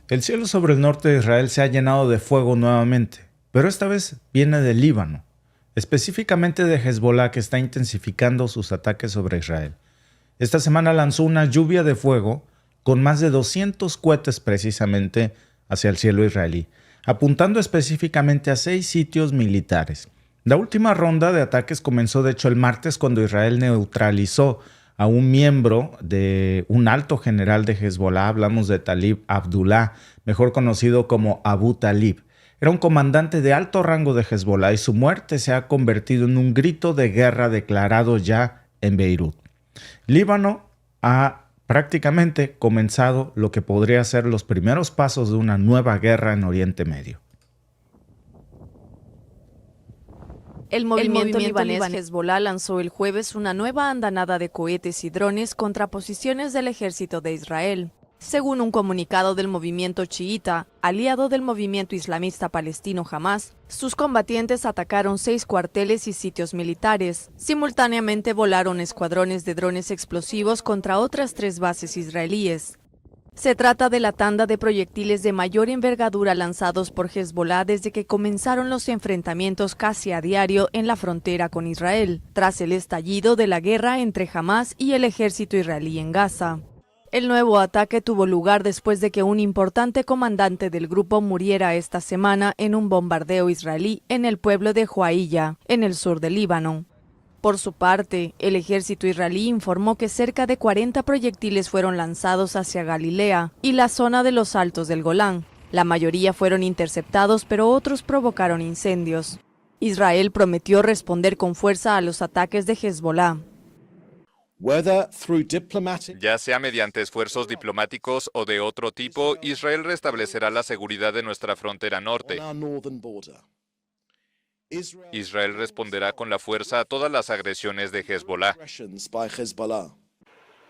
El cielo sobre el norte de Israel se ha llenado de fuego nuevamente, pero esta vez viene del Líbano, específicamente de Hezbollah, que está intensificando sus ataques sobre Israel. Esta semana lanzó una lluvia de fuego con más de 200 cohetes precisamente hacia el cielo israelí, apuntando específicamente a 6 sitios militares. La última ronda de ataques comenzó de hecho el martes, cuando Israel neutralizó a un miembro de un alto general de Hezbollah. Hablamos de Talib Abdullah, mejor conocido como Abu Talib. Era un comandante de alto rango de Hezbollah y su muerte se ha convertido en un grito de guerra declarado ya en Beirut. Líbano ha prácticamente comenzado lo que podría ser los primeros pasos de una nueva guerra en Oriente Medio. El movimiento libanés Hezbollah lanzó el jueves una nueva andanada de cohetes y drones contra posiciones del ejército de Israel. Según un comunicado del movimiento chiita, aliado del movimiento islamista palestino Hamas, sus combatientes atacaron 6 cuarteles y sitios militares. Simultáneamente volaron escuadrones de drones explosivos contra otras 3 bases israelíes. Se trata de la tanda de proyectiles de mayor envergadura lanzados por Hezbollah desde que comenzaron los enfrentamientos casi a diario en la frontera con Israel, tras el estallido de la guerra entre Hamas y el ejército israelí en Gaza. El nuevo ataque tuvo lugar después de que un importante comandante del grupo muriera esta semana en un bombardeo israelí en el pueblo de Huailla, en el sur del Líbano. Por su parte, el ejército israelí informó que cerca de 40 proyectiles fueron lanzados hacia Galilea y la zona de los Altos del Golán. La mayoría fueron interceptados, pero otros provocaron incendios. Israel prometió responder con fuerza a los ataques de Hezbollah. Ya sea mediante esfuerzos diplomáticos o de otro tipo, Israel restablecerá la seguridad de nuestra frontera norte. Israel responderá con la fuerza a todas las agresiones de Hezbollah.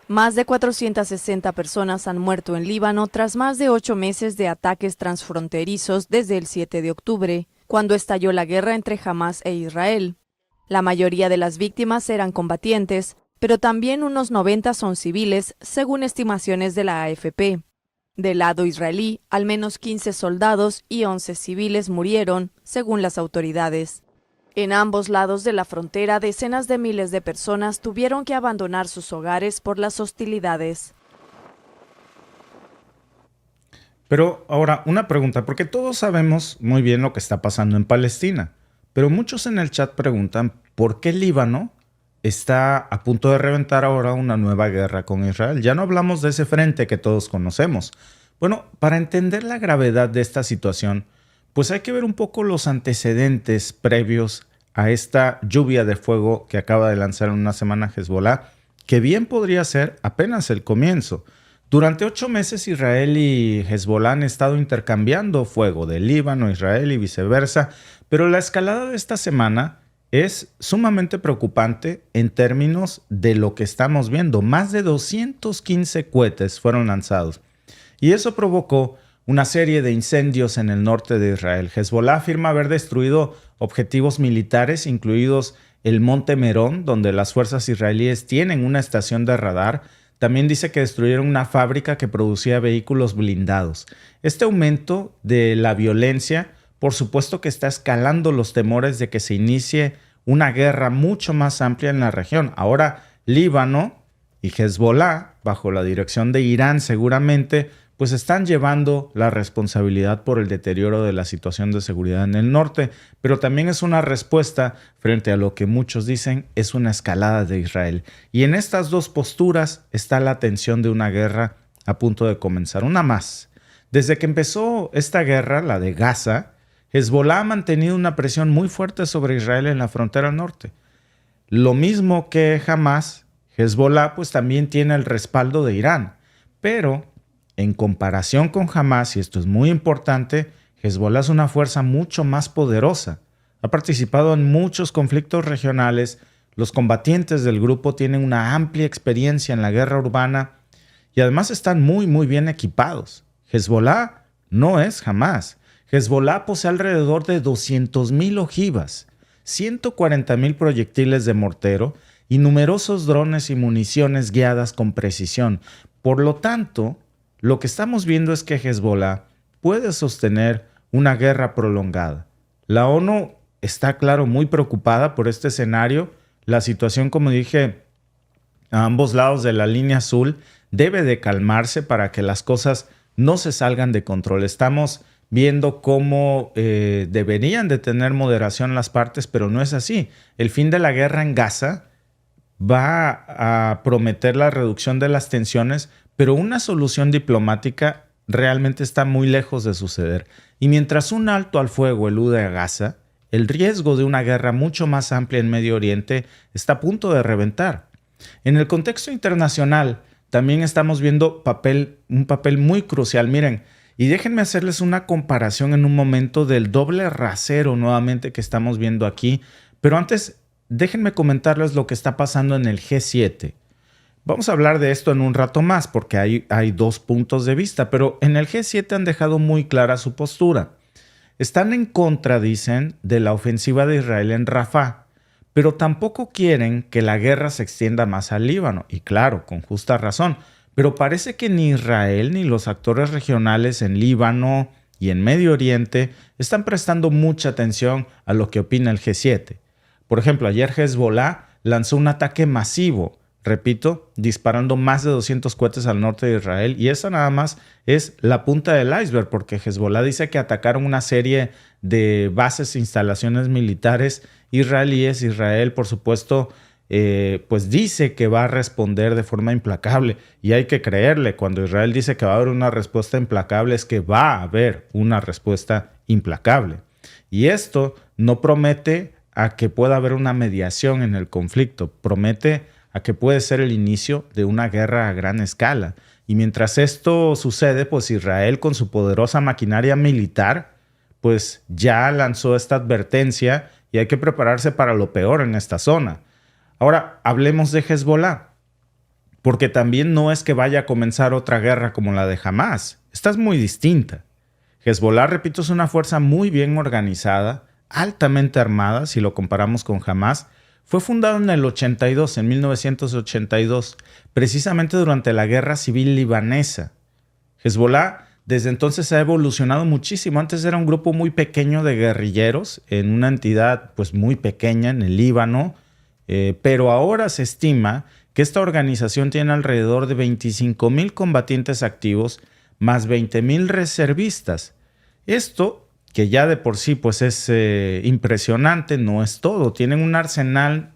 Más de 460 personas han muerto en Líbano tras más de 8 meses de ataques transfronterizos desde el 7 de octubre, cuando estalló la guerra entre Hamas e Israel. La mayoría de las víctimas eran combatientes, pero también unos 90 son civiles, según estimaciones de la AFP. Del lado israelí, al menos 15 soldados y 11 civiles murieron, según las autoridades. En ambos lados de la frontera, decenas de miles de personas tuvieron que abandonar sus hogares por las hostilidades. Pero ahora, una pregunta, porque todos sabemos muy bien lo que está pasando en Palestina, pero muchos en el chat preguntan por qué Líbano está a punto de reventar ahora una nueva guerra con Israel. Ya no hablamos de ese frente que todos conocemos. Bueno, para entender la gravedad de esta situación, pues hay que ver un poco los antecedentes previos a esta lluvia de fuego que acaba de lanzar en una semana Hezbollah, que bien podría ser apenas el comienzo. Durante 8 meses Israel y Hezbollah han estado intercambiando fuego de Líbano a Israel y viceversa, pero la escalada de esta semana es sumamente preocupante en términos de lo que estamos viendo. Más de 215 cohetes fueron lanzados y eso provocó una serie de incendios en el norte de Israel. Hezbollah afirma haber destruido objetivos militares, incluidos el Monte Merón, donde las fuerzas israelíes tienen una estación de radar. También dice que destruyeron una fábrica que producía vehículos blindados. Este aumento de la violencia, por supuesto que está escalando los temores de que se inicie una guerra mucho más amplia en la región. Ahora, Líbano y Hezbollah, bajo la dirección de Irán seguramente, pues están llevando la responsabilidad por el deterioro de la situación de seguridad en el norte, pero también es una respuesta frente a lo que muchos dicen es una escalada de Israel. Y en estas dos posturas está la tensión de una guerra a punto de comenzar. Una más. Desde que empezó esta guerra, la de Gaza, Hezbollah ha mantenido una presión muy fuerte sobre Israel en la frontera norte. Lo mismo que Hamas, Hezbollah pues también tiene el respaldo de Irán, pero en comparación con Hamas, y esto es muy importante, Hezbollah es una fuerza mucho más poderosa. Ha participado en muchos conflictos regionales, los combatientes del grupo tienen una amplia experiencia en la guerra urbana y además están muy bien equipados. Hezbollah no es Hamas. Hezbollah posee alrededor de 200,000 ojivas, 140,000 proyectiles de mortero y numerosos drones y municiones guiadas con precisión. Por lo tanto, lo que estamos viendo es que Hezbollah puede sostener una guerra prolongada. La ONU está, claro, muy preocupada por este escenario. La situación, como dije, a ambos lados de la línea azul debe de calmarse para que las cosas no se salgan de control. Estamos viendo cómo deberían de tener moderación las partes, pero no es así. El fin de la guerra en Gaza va a prometer la reducción de las tensiones, pero una solución diplomática realmente está muy lejos de suceder. Y mientras un alto al fuego elude a Gaza, el riesgo de una guerra mucho más amplia en Medio Oriente está a punto de reventar. En el contexto internacional también estamos viendo un papel muy crucial. Miren, y déjenme hacerles una comparación en un momento del doble rasero nuevamente que estamos viendo aquí. Pero antes, déjenme comentarles lo que está pasando en el G7. Vamos a hablar de esto en un rato más porque hay dos puntos de vista, pero en el G7 han dejado muy clara su postura. Están en contra, dicen, de la ofensiva de Israel en Rafah, pero tampoco quieren que la guerra se extienda más al Líbano, y claro, con justa razón. Pero parece que ni Israel ni los actores regionales en Líbano y en Medio Oriente están prestando mucha atención a lo que opina el G7. Por ejemplo, ayer Hezbollah lanzó un ataque masivo, repito, disparando más de 200 cohetes al norte de Israel, y esa nada más es la punta del iceberg, porque Hezbollah dice que atacaron una serie de bases e instalaciones militares israelíes. Israel, por supuesto, pues dice que va a responder de forma implacable, y hay que creerle. Cuando Israel dice que va a haber una respuesta implacable, es que va a haber una respuesta implacable. Y esto no promete a que pueda haber una mediación en el conflicto, promete a que puede ser el inicio de una guerra a gran escala. Y mientras esto sucede, pues Israel, con su poderosa maquinaria militar, pues ya lanzó esta advertencia y hay que prepararse para lo peor en esta zona. Ahora, hablemos de Hezbollah, porque también no es que vaya a comenzar otra guerra como la de Hamás. Esta es muy distinta. Hezbollah, repito, es una fuerza muy bien organizada, altamente armada, si lo comparamos con Hamás. Fue fundado en el 82, en 1982, precisamente durante la Guerra Civil Libanesa. Hezbollah desde entonces ha evolucionado muchísimo. Antes era un grupo muy pequeño de guerrilleros en una entidad pues muy pequeña en el Líbano, pero ahora se estima que esta organización tiene alrededor de 25,000 combatientes activos más 20,000 reservistas. Esto, que ya de por sí pues es impresionante, no es todo. Tienen un arsenal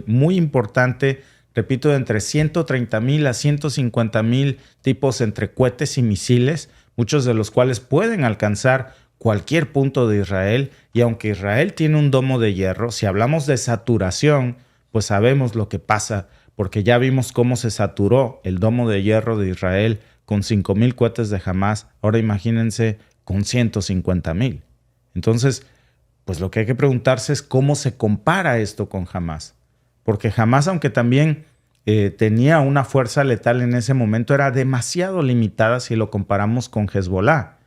muy importante, repito, de entre 130,000 a 150,000 tipos entre cohetes y misiles, muchos de los cuales pueden alcanzar cualquier punto de Israel. Y aunque Israel tiene un domo de hierro, si hablamos de saturación, pues sabemos lo que pasa, porque ya vimos cómo se saturó el domo de hierro de Israel con 5,000 cohetes de Hamás. Ahora imagínense con 150,000. Entonces, pues lo que hay que preguntarse es cómo se compara esto con Hamás. Porque Hamás, aunque también tenía una fuerza letal en ese momento, era demasiado limitada si lo comparamos con Hezbollah,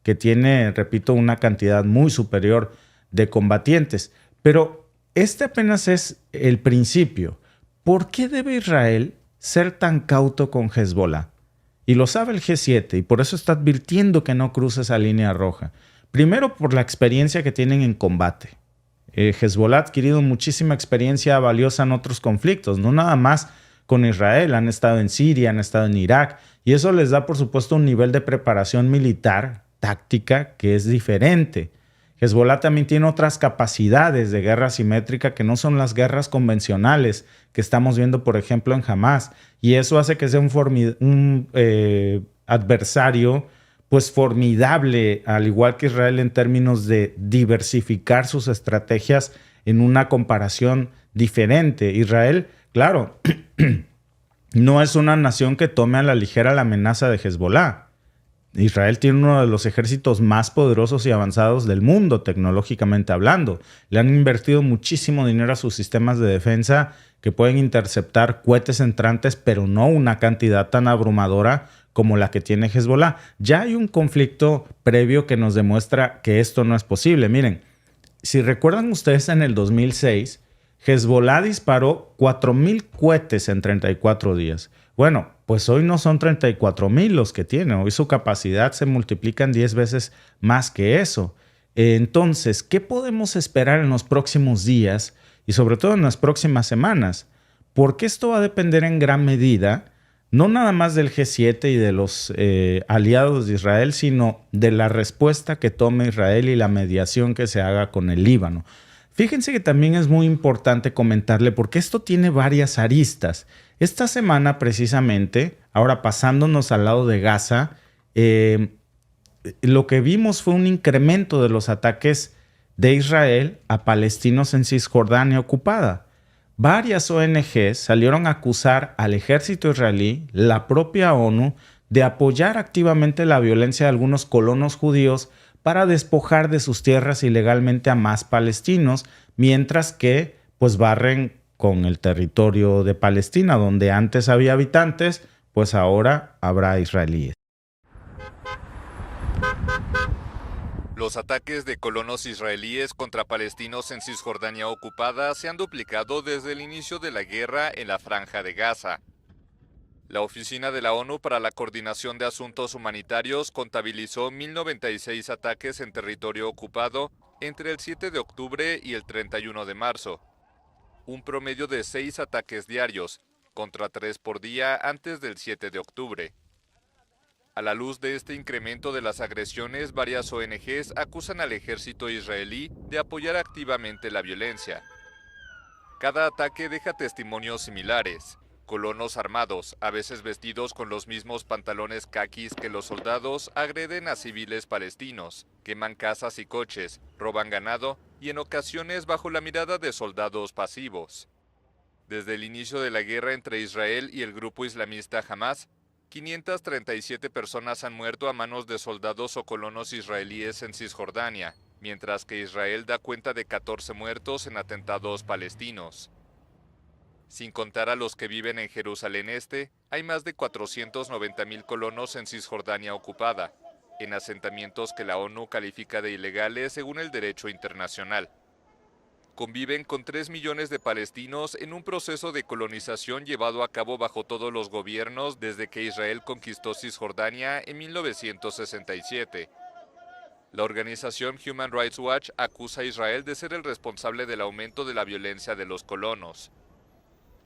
que tiene, repito, una cantidad muy superior de combatientes. Pero este apenas es el principio. ¿Por qué debe Israel ser tan cauto con Hezbollah? Y lo sabe el G7, y por eso está advirtiendo que no cruce esa línea roja. Primero, por la experiencia que tienen en combate. Hezbollah ha adquirido muchísima experiencia valiosa en otros conflictos, no nada más con Israel. Han estado en Siria, han estado en Irak, y eso les da, por supuesto, un nivel de preparación militar, táctica, que es diferente. Hezbollah también tiene otras capacidades de guerra asimétrica que no son las guerras convencionales que estamos viendo, por ejemplo, en Hamás. Y eso hace que sea un adversario pues formidable, al igual que Israel, en términos de diversificar sus estrategias en una comparación diferente. Israel, claro, no es una nación que tome a la ligera la amenaza de Hezbollah. Israel tiene uno de los ejércitos más poderosos y avanzados del mundo, tecnológicamente hablando. Le han invertido muchísimo dinero a sus sistemas de defensa que pueden interceptar cohetes entrantes, pero no una cantidad tan abrumadora como la que tiene Hezbollah. Ya hay un conflicto previo que nos demuestra que esto no es posible. Miren, si recuerdan ustedes, en el 2006, Hezbollah disparó 4,000 cohetes en 34 días. Bueno, pues hoy no son 34,000 los que tienen. Hoy su capacidad se multiplican 10 veces más que eso. Entonces, ¿qué podemos esperar en los próximos días y sobre todo en las próximas semanas? Porque esto va a depender en gran medida no nada más del G7 y de los aliados de Israel, sino de la respuesta que tome Israel y la mediación que se haga con el Líbano. Fíjense que también es muy importante comentarle porque esto tiene varias aristas. Esta semana precisamente, ahora pasándonos al lado de Gaza, lo que vimos fue un incremento de los ataques de Israel a palestinos en Cisjordania ocupada. Varias ONGs salieron a acusar al ejército israelí, la propia ONU, de apoyar activamente la violencia de algunos colonos judíos para despojar de sus tierras ilegalmente a más palestinos, mientras que pues barren con el territorio de Palestina, donde antes había habitantes, pues ahora habrá israelíes. Los ataques de colonos israelíes contra palestinos en Cisjordania ocupada se han duplicado desde el inicio de la guerra en la Franja de Gaza. La Oficina de la ONU para la Coordinación de Asuntos Humanitarios contabilizó 1.096 ataques en territorio ocupado entre el 7 de octubre y el 31 de marzo. Un promedio de 6 ataques diarios, contra 3 por día antes del 7 de octubre. A la luz de este incremento de las agresiones, varias ONGs acusan al ejército israelí de apoyar activamente la violencia. Cada ataque deja testimonios similares. Colonos armados, a veces vestidos con los mismos pantalones caquis que los soldados, agreden a civiles palestinos, queman casas y coches, roban ganado y en ocasiones bajo la mirada de soldados pasivos. Desde el inicio de la guerra entre Israel y el grupo islamista Hamas, 537 personas han muerto a manos de soldados o colonos israelíes en Cisjordania, mientras que Israel da cuenta de 14 muertos en atentados palestinos. Sin contar a los que viven en Jerusalén Este, hay más de 490,000 colonos en Cisjordania ocupada, en asentamientos que la ONU califica de ilegales según el derecho internacional. Conviven con 3 millones de palestinos en un proceso de colonización llevado a cabo bajo todos los gobiernos desde que Israel conquistó Cisjordania en 1967. La organización Human Rights Watch acusa a Israel de ser el responsable del aumento de la violencia de los colonos.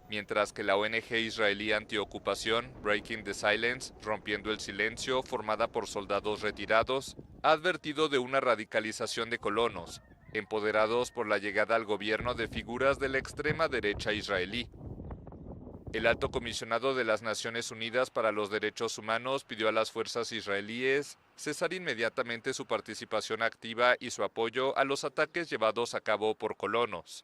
Mientras que la ONG israelí antiocupación, Breaking the Silence, Rompiendo el Silencio, formada por soldados retirados, ha advertido de una radicalización de colonos, empoderados por la llegada al gobierno de figuras de la extrema derecha israelí. El alto comisionado de las Naciones Unidas para los Derechos Humanos pidió a las fuerzas israelíes cesar inmediatamente su participación activa y su apoyo a los ataques llevados a cabo por colonos.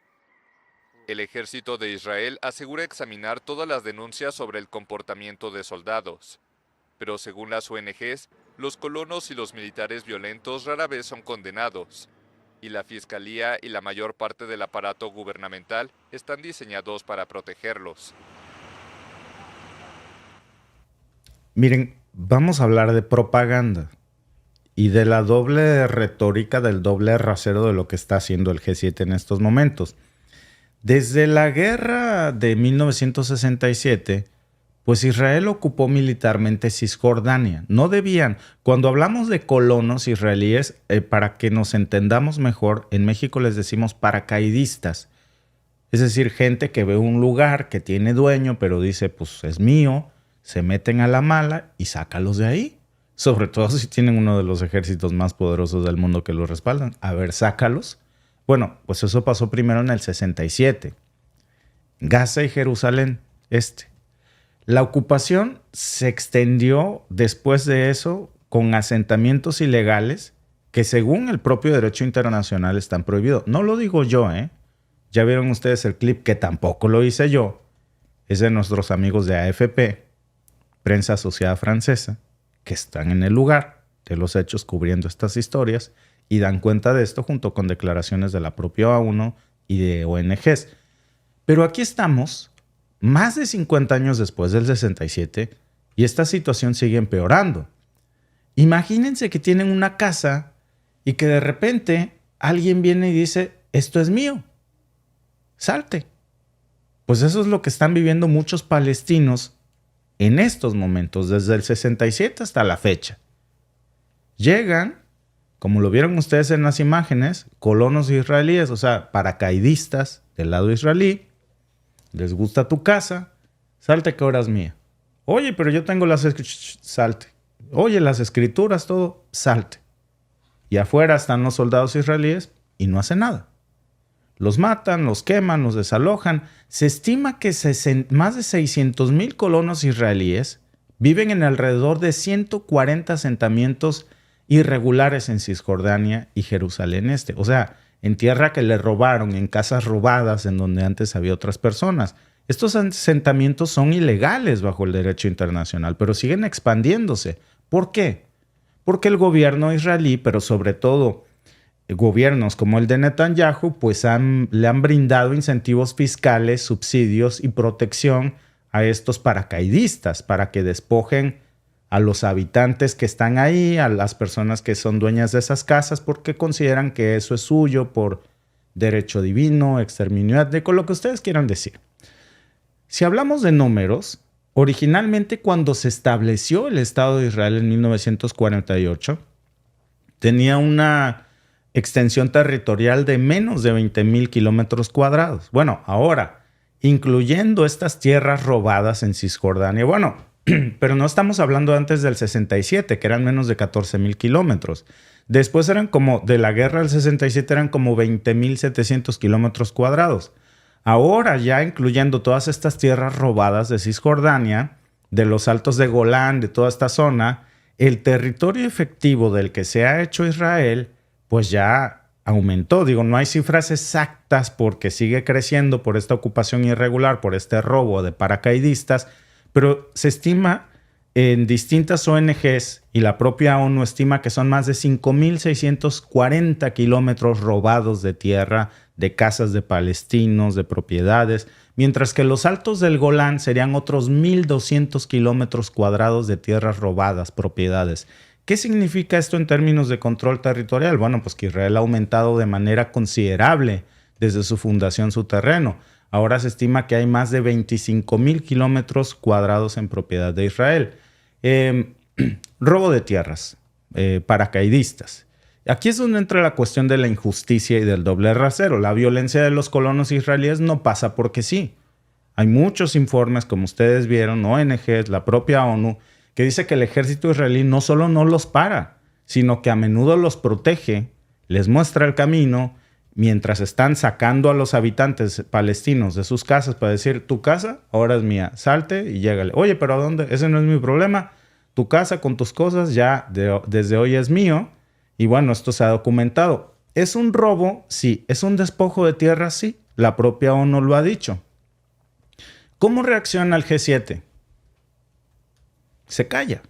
El ejército de Israel asegura examinar todas las denuncias sobre el comportamiento de soldados. Pero según las ONGs, los colonos y los militares violentos rara vez son condenados, y la Fiscalía y la mayor parte del aparato gubernamental están diseñados para protegerlos. Miren, vamos a hablar de propaganda y de la doble retórica, del doble rasero de lo que está haciendo el G7 en estos momentos. Desde la guerra de 1967, pues Israel ocupó militarmente Cisjordania. No debían. Cuando hablamos de colonos israelíes, para que nos entendamos mejor, en México les decimos paracaidistas. Es decir, gente que ve un lugar que tiene dueño, pero dice, pues es mío, se meten a la mala y sácalos de ahí. Sobre todo si tienen uno de los ejércitos más poderosos del mundo que los respaldan. A ver, sácalos. Bueno, pues eso pasó primero en el 67. Gaza y Jerusalén Este. La ocupación se extendió después de eso con asentamientos ilegales que según el propio derecho internacional están prohibidos. No lo digo yo, ¿eh? Ya vieron ustedes el clip que tampoco lo hice yo. Es de nuestros amigos de AFP, Prensa Asociada Francesa, que están en el lugar de los hechos cubriendo estas historias y dan cuenta de esto junto con declaraciones de la propia ONU y de ONGs. Pero aquí estamos, más de 50 años después del 67, y esta situación sigue empeorando. Imagínense que tienen una casa y que de repente alguien viene y dice, esto es mío, salte. Pues eso es lo que están viviendo muchos palestinos en estos momentos, desde el 67 hasta la fecha. Llegan, como lo vieron ustedes en las imágenes, colonos israelíes, o sea, paracaidistas del lado israelí, les gusta tu casa, salte que ahora es mía. Oye, pero yo tengo salte. Oye, las escrituras, todo, salte. Y afuera están los soldados israelíes y no hacen nada. Los matan, los queman, los desalojan. Se estima que más de 600,000 colonos israelíes viven en alrededor de 140 asentamientos irregulares en Cisjordania y Jerusalén Este. O sea, en tierra que le robaron, en casas robadas en donde antes había otras personas. Estos asentamientos son ilegales bajo el derecho internacional, pero siguen expandiéndose. ¿Por qué? Porque el gobierno israelí, pero sobre todo gobiernos como el de Netanyahu, pues le han brindado incentivos fiscales, subsidios y protección a estos paracaidistas para que despojen a los habitantes que están ahí, a las personas que son dueñas de esas casas, porque consideran que eso es suyo por derecho divino, exterminio étnico, lo que ustedes quieran decir. Si hablamos de números, originalmente cuando se estableció el Estado de Israel en 1948, tenía una extensión territorial de menos de 20,000 kilómetros cuadrados. Bueno, ahora, incluyendo estas tierras robadas en Cisjordania, bueno, pero no estamos hablando antes del 67, que eran menos de 14,000 kilómetros. Después eran como, de la guerra del 67 eran como 20,700 kilómetros cuadrados. Ahora ya incluyendo todas estas tierras robadas de Cisjordania, de los Altos de Golán, de toda esta zona, el territorio efectivo del que se ha hecho Israel, pues ya aumentó. Digo, no hay cifras exactas porque sigue creciendo por esta ocupación irregular, por este robo de paracaidistas, pero se estima en distintas ONGs y la propia ONU estima que son más de 5,640 kilómetros robados de tierra, de casas de palestinos, de propiedades, mientras que los Altos del Golán serían otros 1,200 kilómetros cuadrados de tierras robadas, propiedades. ¿Qué significa esto en términos de control territorial? Bueno, pues que Israel ha aumentado de manera considerable desde su fundación su terreno. Ahora se estima que hay más de 25,000 kilómetros cuadrados en propiedad de Israel. Robo de tierras, paracaidistas. Aquí es donde entra la cuestión de la injusticia y del doble rasero. La violencia de los colonos israelíes no pasa porque sí. Hay muchos informes, como ustedes vieron, ONGs, la propia ONU, que dice que el ejército israelí no solo no los para, sino que a menudo los protege, les muestra el camino, mientras están sacando a los habitantes palestinos de sus casas para decir, tu casa ahora es mía, salte y llégale. Oye, pero ¿a dónde? Ese no es mi problema. Tu casa con tus cosas ya desde hoy es mío. Y bueno, esto se ha documentado. ¿Es un robo? Sí. ¿Es un despojo de tierra? Sí. La propia ONU lo ha dicho. ¿Cómo reacciona el G7? Se calla.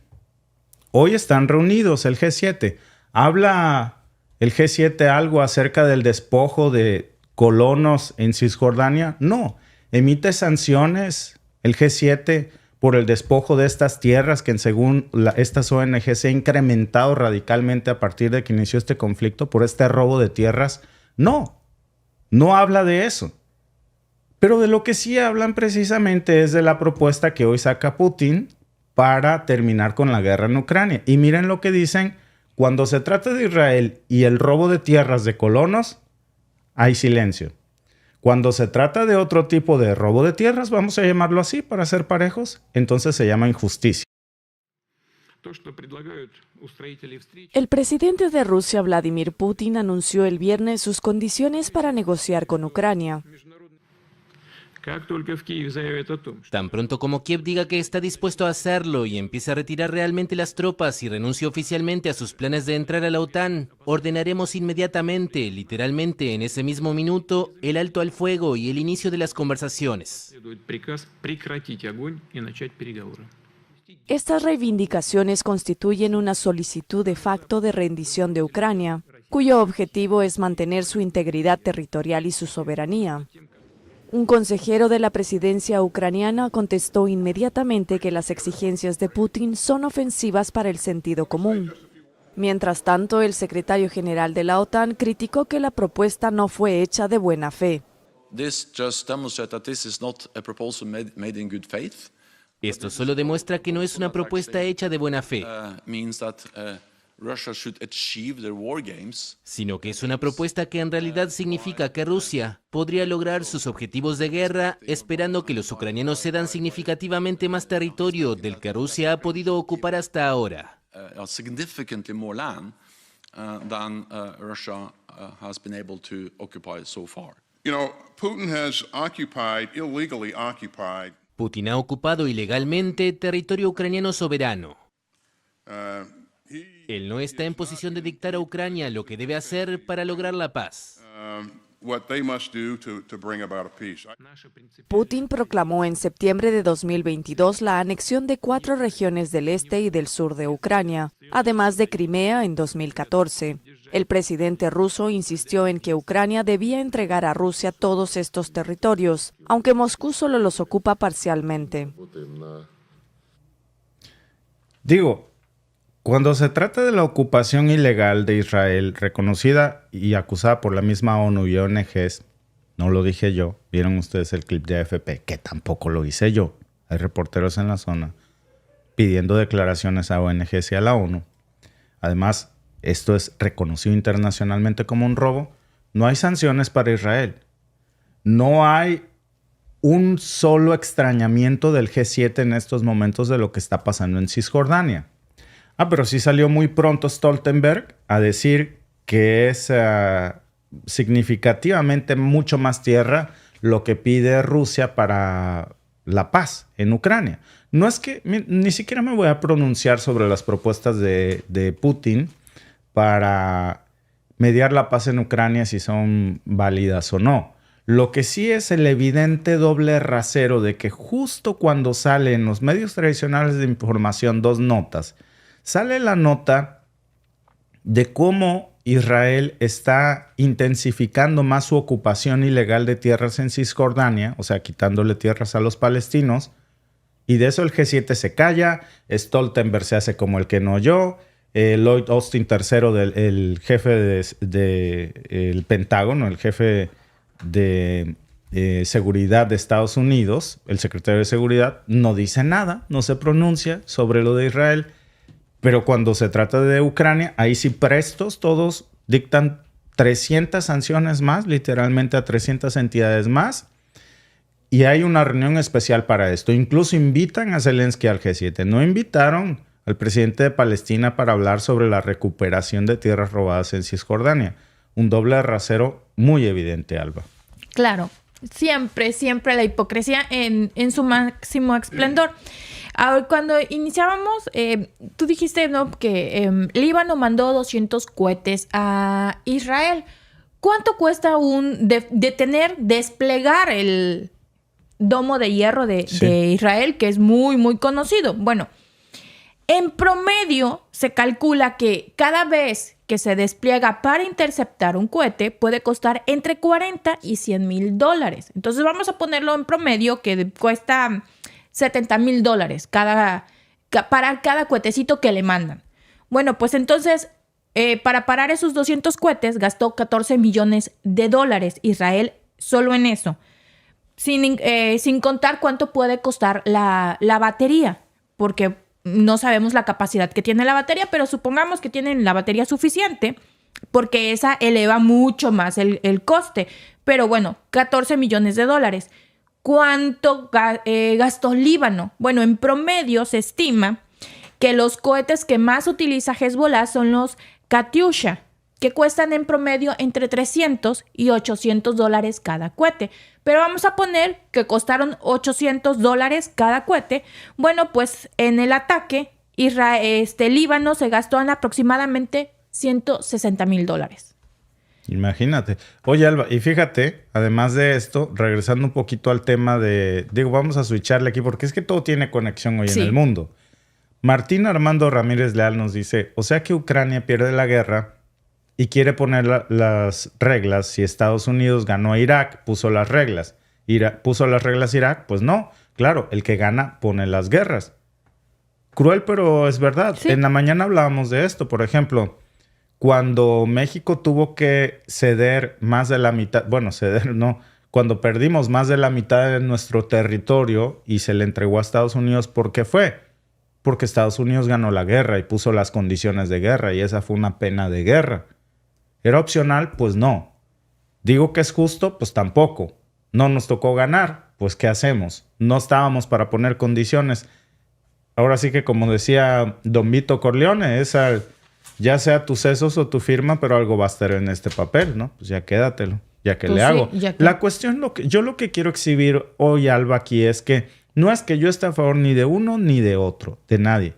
Hoy están reunidos el G7. ¿Habla el G7 algo acerca del despojo de colonos en Cisjordania? No. ¿Emite sanciones el G7 por el despojo de estas tierras que según estas ONG se ha incrementado radicalmente a partir de que inició este conflicto por este robo de tierras? No. No habla de eso. Pero de lo que sí hablan precisamente es de la propuesta que hoy saca Putin para terminar con la guerra en Ucrania. Y miren lo que dicen. Cuando se trata de Israel y el robo de tierras de colonos, hay silencio. Cuando se trata de otro tipo de robo de tierras, vamos a llamarlo así para ser parejos, entonces se llama injusticia. El presidente de Rusia, Vladimir Putin, anunció el viernes sus condiciones para negociar con Ucrania. Tan pronto como Kiev diga que está dispuesto a hacerlo y empiece a retirar realmente las tropas y renuncie oficialmente a sus planes de entrar a la OTAN, ordenaremos inmediatamente, literalmente en ese mismo minuto, el alto al fuego y el inicio de las conversaciones. Estas reivindicaciones constituyen una solicitud de facto de rendición de Ucrania, cuyo objetivo es mantener su integridad territorial y su soberanía. Un consejero de la presidencia ucraniana contestó inmediatamente que las exigencias de Putin son ofensivas para el sentido común. Mientras tanto, el secretario general de la OTAN criticó que la propuesta no fue hecha de buena fe. This just demonstrates that this is not a proposal made in good faith. Esto solo demuestra que no es una propuesta hecha de buena fe, sino que es una propuesta que en realidad significa que Rusia podría lograr sus objetivos de guerra esperando que los ucranianos cedan significativamente más territorio del que Rusia ha podido ocupar hasta ahora. Putin ha ocupado ilegalmente territorio ucraniano soberano. Él no está en posición de dictar a Ucrania lo que debe hacer para lograr la paz. Putin proclamó en septiembre de 2022 la anexión de 4 regiones del este y del sur de Ucrania, además de Crimea en 2014. El presidente ruso insistió en que Ucrania debía entregar a Rusia todos estos territorios, aunque Moscú solo los ocupa parcialmente. Cuando se trata de la ocupación ilegal de Israel, reconocida y acusada por la misma ONU y ONGs, no lo dije yo, vieron ustedes el clip de AFP, que tampoco lo hice yo. Hay reporteros en la zona pidiendo declaraciones a ONGs y a la ONU. Además, esto es reconocido internacionalmente como un robo. No hay sanciones para Israel. No hay un solo extrañamiento del G7 en estos momentos de lo que está pasando en Cisjordania. Pero sí salió muy pronto Stoltenberg a decir que es significativamente mucho más tierra lo que pide Rusia para la paz en Ucrania. No es que ni siquiera me voy a pronunciar sobre las propuestas de Putin para mediar la paz en Ucrania, si son válidas o no. Lo que sí es el evidente doble rasero de que justo cuando sale en los medios tradicionales de información 2 notas, sale la nota de cómo Israel está intensificando más su ocupación ilegal de tierras en Cisjordania, o sea, quitándole tierras a los palestinos, y de eso el G7 se calla, Stoltenberg se hace como el que no oyó, Lloyd Austin III, el jefe del Pentágono, el jefe de seguridad de Estados Unidos, el secretario de Seguridad, no dice nada, no se pronuncia sobre lo de Israel. Pero cuando se trata de Ucrania, ahí sí prestos todos dictan 300 sanciones más, literalmente a 300 entidades más. Y hay una reunión especial para esto. Incluso invitan a Zelensky al G7. No invitaron al presidente de Palestina para hablar sobre la recuperación de tierras robadas en Cisjordania. Un doble rasero muy evidente, Alba. Claro, siempre la hipocresía en su máximo esplendor. Ahora, cuando iniciábamos, tú dijiste, ¿no?, que Líbano mandó 200 cohetes a Israel. ¿Cuánto cuesta desplegar el domo de hierro de Israel, que es muy, muy conocido? Bueno, en promedio se calcula que cada vez que se despliega para interceptar un cohete puede costar entre $40 y $100,000. Entonces vamos a ponerlo en promedio que cuesta $70,000 para cada cohetecito que le mandan. Bueno, pues entonces, para parar esos 200 cohetes gastó $14 millones Israel solo en eso. Sin contar cuánto puede costar la batería, porque no sabemos la capacidad que tiene la batería, pero supongamos que tienen la batería suficiente, porque esa eleva mucho más el coste. Pero bueno, $14 millones. ¿Cuánto gastó Líbano? Bueno, en promedio se estima que los cohetes que más utiliza Hezbollah son los Katyusha, que cuestan en promedio entre $300 y $800 cada cohete. Pero vamos a poner que costaron $800 cada cohete. Bueno, pues en el ataque, Líbano se gastó en aproximadamente $160,000. Imagínate. Oye, Alba, y fíjate, además de esto, regresando un poquito al tema vamos a switcharle aquí, porque es que todo tiene conexión hoy en el mundo. Martín Armando Ramírez Leal nos dice, o sea que Ucrania pierde la guerra y quiere poner las reglas. Si Estados Unidos ganó a Irak, puso las reglas. ¿Puso las reglas Irak? Pues no. Claro, el que gana pone las guerras. Cruel, pero es verdad. Sí. En la mañana hablábamos de esto. Por ejemplo, cuando México tuvo que ceder más de la mitad, bueno, ceder no, cuando perdimos más de la mitad de nuestro territorio y se le entregó a Estados Unidos, ¿por qué fue? Porque Estados Unidos ganó la guerra y puso las condiciones de guerra y esa fue una pena de guerra. ¿Era opcional? Pues no. ¿Digo que es justo? Pues tampoco. ¿No nos tocó ganar? Pues ¿qué hacemos? No estábamos para poner condiciones. Ahora sí que como decía Don Vito Corleone, esa, ya sea tus sesos o tu firma, pero algo va a estar en este papel, ¿no? Pues ya quédatelo, ya que Pues le hago. sí, ya que... La cuestión, yo lo que quiero exhibir hoy, Alba, aquí es que no es que yo esté a favor ni de uno ni de otro, de nadie.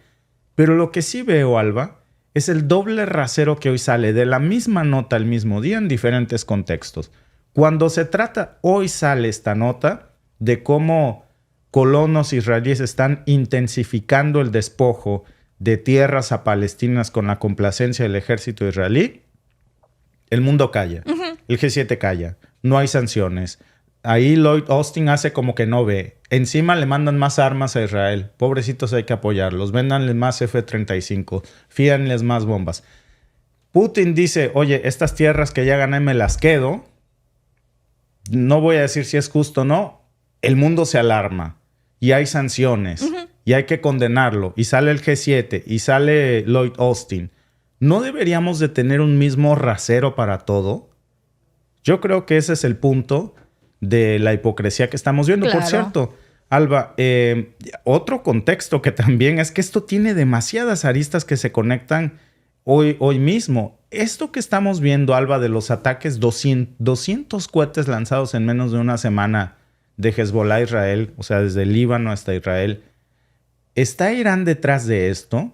Pero lo que sí veo, Alba, es el doble rasero que hoy sale de la misma nota el mismo día en diferentes contextos. Cuando se trata, hoy sale esta nota de cómo colonos israelíes están intensificando el despojo de tierras a palestinas con la complacencia del ejército israelí. El mundo calla. El G7 calla. No hay sanciones. Ahí Lloyd Austin hace como que no ve. Encima le mandan más armas a Israel. Pobrecitos, hay que apoyarlos. Véndanles más F-35. Fíanles más bombas. Putin dice, oye, estas tierras que ya gané me las quedo. No voy a decir si es justo o no. El mundo se alarma. Y hay sanciones. Y hay que condenarlo. Y sale el G7. Y sale Lloyd Austin. ¿No deberíamos de tener un mismo rasero para todo? Yo creo que ese es el punto de la hipocresía que estamos viendo. Claro. Por cierto, Alba, otro contexto que también es que esto tiene demasiadas aristas que se conectan hoy mismo. Esto que estamos viendo, Alba, de los ataques, 200 cohetes lanzados en menos de una semana de Hezbollah a Israel, o sea, desde Líbano hasta Israel. ¿Está Irán detrás de esto?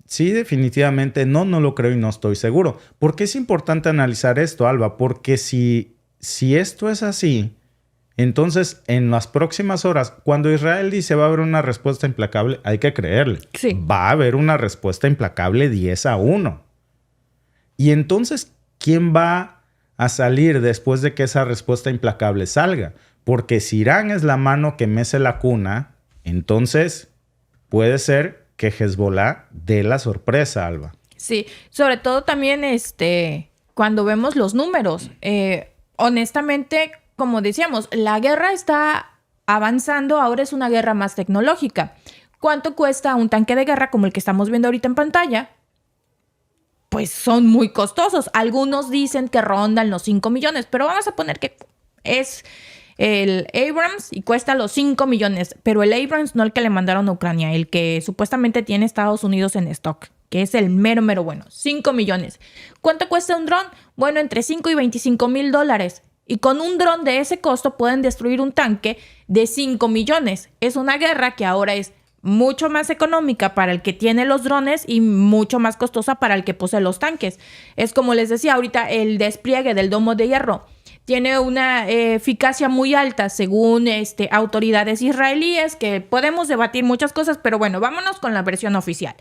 Sí, definitivamente no lo creo y no estoy seguro. ¿Por qué es importante analizar esto, Alba? Porque si esto es así, entonces en las próximas horas, cuando Israel dice va a haber una respuesta implacable, hay que creerle. Sí. Va a haber una respuesta implacable 10-1. Y entonces, ¿quién va a salir después de que esa respuesta implacable salga? Porque si Irán es la mano que mece la cuna, entonces puede ser que Hezbollah dé la sorpresa, Alba. Sí, sobre todo también cuando vemos los números. Honestamente, como decíamos, la guerra está avanzando, ahora es una guerra más tecnológica. ¿Cuánto cuesta un tanque de guerra como el que estamos viendo ahorita en pantalla? Pues son muy costosos. Algunos dicen que rondan los 5 millones, pero vamos a poner que es el Abrams y cuesta los 5 millones. Pero el Abrams no el que le mandaron a Ucrania, el que supuestamente tiene Estados Unidos en stock, que es el mero bueno. 5 millones. ¿Cuánto cuesta un dron? Bueno, entre 5 y 25 mil dólares. Y con un dron de ese costo pueden destruir un tanque de 5 millones. Es una guerra que ahora es mucho más económica para el que tiene los drones y mucho más costosa para el que posee los tanques. Es como les decía ahorita, el despliegue del domo de hierro tiene una eficacia muy alta según autoridades israelíes, que podemos debatir muchas cosas, pero bueno, vámonos con la versión oficial.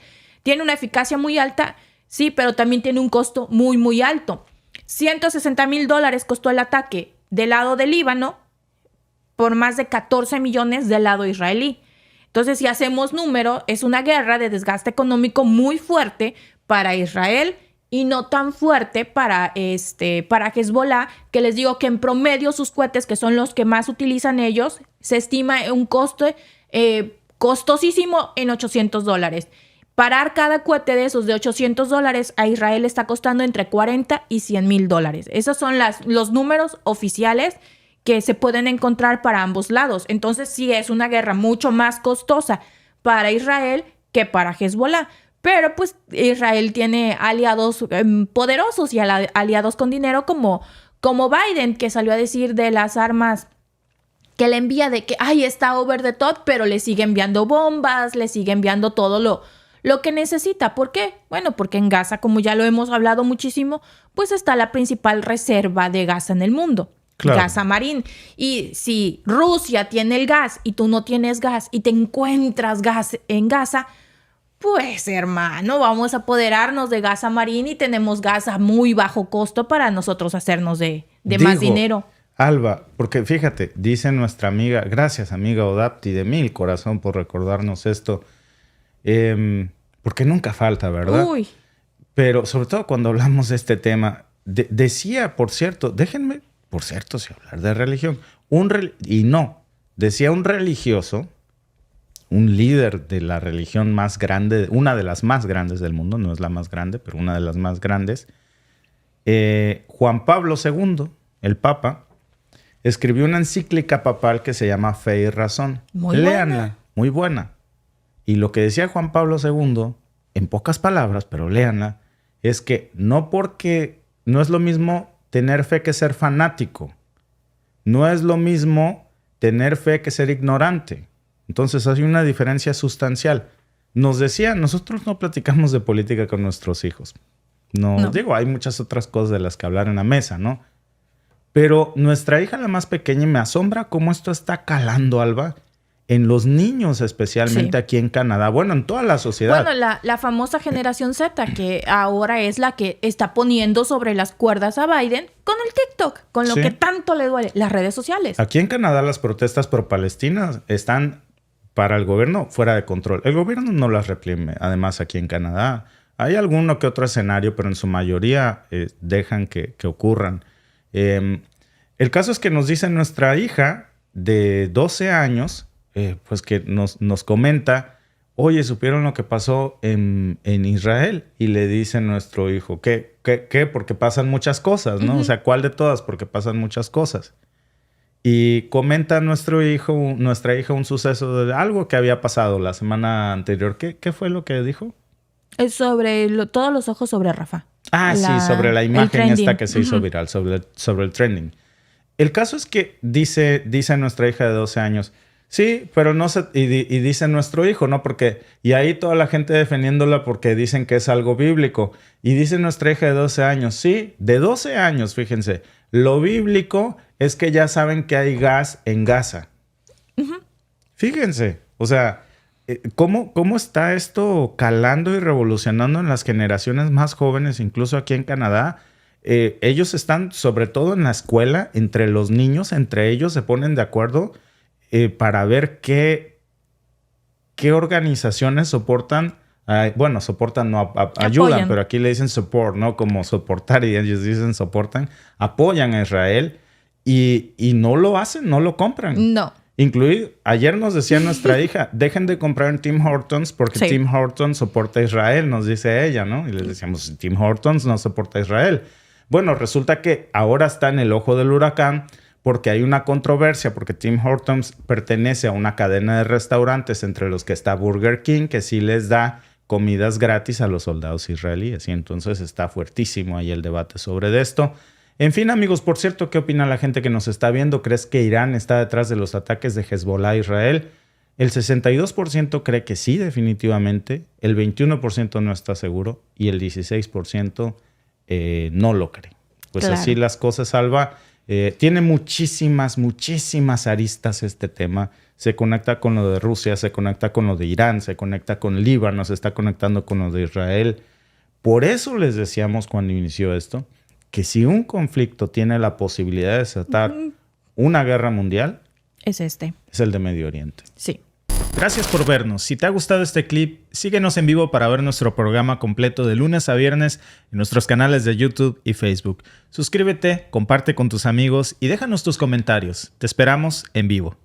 Tiene una eficacia muy alta, sí, pero también tiene un costo muy alto. $160,000 costó el ataque del lado del Líbano por más de 14 millones del lado israelí. Entonces, si hacemos número, es una guerra de desgaste económico muy fuerte para Israel y no tan fuerte para Hezbollah, que les digo que en promedio sus cohetes, que son los que más utilizan ellos, se estima un costo costosísimo en $800. Parar cada cohete de esos de $800 a Israel está costando entre $40 y $100,000. Esos son los números oficiales que se pueden encontrar para ambos lados. Entonces sí es una guerra mucho más costosa para Israel que para Hezbollah. Pero pues Israel tiene aliados poderosos y aliados con dinero como Biden, que salió a decir de las armas que le envía, de que está over the top, pero le sigue enviando bombas, le sigue enviando todo lo que necesita. ¿Por qué? Bueno, porque en Gaza, como ya lo hemos hablado muchísimo, pues está la principal reserva de gas en el mundo. Claro. Gas Marín. Y si Rusia tiene el gas y tú no tienes gas y te encuentras gas en Gaza, pues hermano, vamos a apoderarnos de Gas Marín y tenemos gas a muy bajo costo para nosotros hacernos de más dinero. Alba, porque fíjate, dice nuestra amiga, gracias amiga Odapti, de mil corazón por recordarnos esto, porque nunca falta, ¿verdad? Pero sobre todo cuando hablamos de este tema, decía, por cierto, déjenme por cierto, si hablar de religión, decía un religioso, un líder de la religión más grande, una de las más grandes del mundo, no es la más grande, pero una de las más grandes, Juan Pablo II, el Papa, escribió una encíclica papal que se llama Fe y Razón. Léanla, muy buena. Y lo que decía Juan Pablo II, en pocas palabras, pero léanla, es que no es lo mismo tener fe que ser fanático. No es lo mismo tener fe que ser ignorante. Entonces hay una diferencia sustancial. Nos decía, nosotros no platicamos de política con nuestros hijos. No. Digo, hay muchas otras cosas de las que hablar en la mesa, ¿no? Pero nuestra hija, la más pequeña, y me asombra cómo esto está calando, Alba, en los niños, especialmente aquí en Canadá. Bueno, en toda la sociedad. Bueno, la famosa generación Z, que ahora es la que está poniendo sobre las cuerdas a Biden con el TikTok, con lo que tanto le duele, las redes sociales. Aquí en Canadá las protestas pro palestinas están para el gobierno fuera de control. El gobierno no las reprime. Además, aquí en Canadá hay alguno que otro escenario, pero en su mayoría dejan que ocurran. El caso es que nos dice nuestra hija de 12 años, pues que nos comenta, oye, ¿supieron lo que pasó en Israel? Y le dice nuestro hijo, ¿qué? Porque pasan muchas cosas, ¿no? O sea, ¿cuál de todas? Porque pasan muchas cosas. Y comenta nuestra hija un suceso de algo que había pasado la semana anterior. ¿Qué fue lo que dijo? Es sobre todos los ojos sobre Rafa. Sí, sobre la imagen esta que se hizo viral, sobre el trending. El caso es que dice nuestra hija de 12 años, sí, pero no se... Y dice nuestro hijo, ¿no? Y ahí toda la gente defendiéndola porque dicen que es algo bíblico. Y dice nuestra hija de 12 años, sí, de 12 años, fíjense. Lo bíblico es que ya saben que hay gas en Gaza. Fíjense, o sea, ¿cómo está esto calando y revolucionando en las generaciones más jóvenes, incluso aquí en Canadá? Ellos están, sobre todo en la escuela, entre los niños, entre ellos se ponen de acuerdo para ver qué organizaciones soportan. Soportan, no ayudan, apoyan. pero aquí le dicen support, ¿no? Como soportar, y ellos dicen soportan, apoyan a Israel y no lo hacen, no lo compran. No. Ayer nos decía nuestra hija, dejen de comprar en Tim Hortons porque Tim Hortons soporta a Israel, nos dice ella, ¿no? Y les decíamos, Tim Hortons no soporta a Israel. Bueno, resulta que ahora está en el ojo del huracán porque hay una controversia, porque Tim Hortons pertenece a una cadena de restaurantes entre los que está Burger King, que sí les da comidas gratis a los soldados israelíes. Y entonces está fuertísimo ahí el debate sobre esto. En fin, amigos, por cierto, ¿qué opina la gente que nos está viendo? ¿Crees que Irán está detrás de los ataques de Hezbollah a Israel? El 62% cree que sí, definitivamente. El 21% no está seguro. Y el 16% no lo cree. Pues claro. Así las cosas, Alba. Tiene muchísimas aristas este tema. Se conecta con lo de Rusia, se conecta con lo de Irán, se conecta con Líbano, se está conectando con lo de Israel. Por eso les decíamos cuando inició esto, que si un conflicto tiene la posibilidad de desatar una guerra mundial, es el de Medio Oriente. Sí. Gracias por vernos. Si te ha gustado este clip, síguenos en vivo para ver nuestro programa completo de lunes a viernes en nuestros canales de YouTube y Facebook. Suscríbete, comparte con tus amigos y déjanos tus comentarios. Te esperamos en vivo.